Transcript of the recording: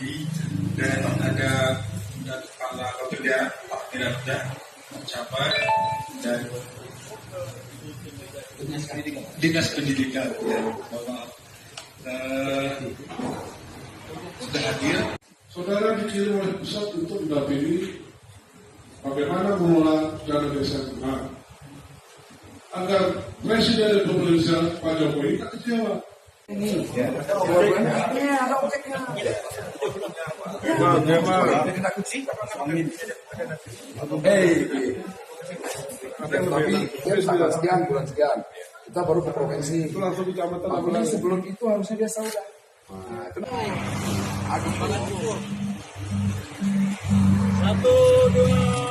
pagi dan ada kepala pekerja Pak Diranda Capai dan Dinas Pendidikan ya, Bapak sudah hadir. Saudara dikirim oleh pusat untuk mendampingi bagaimana mengelola dana desa yang benar agar Presiden Indonesia Pak Jokowi tak kecewa. Tapi bulan sekian kita baru ke provinsi. Itu langsung kecamatan. Sebelum itu harusnya dia sudah. Satu, dua.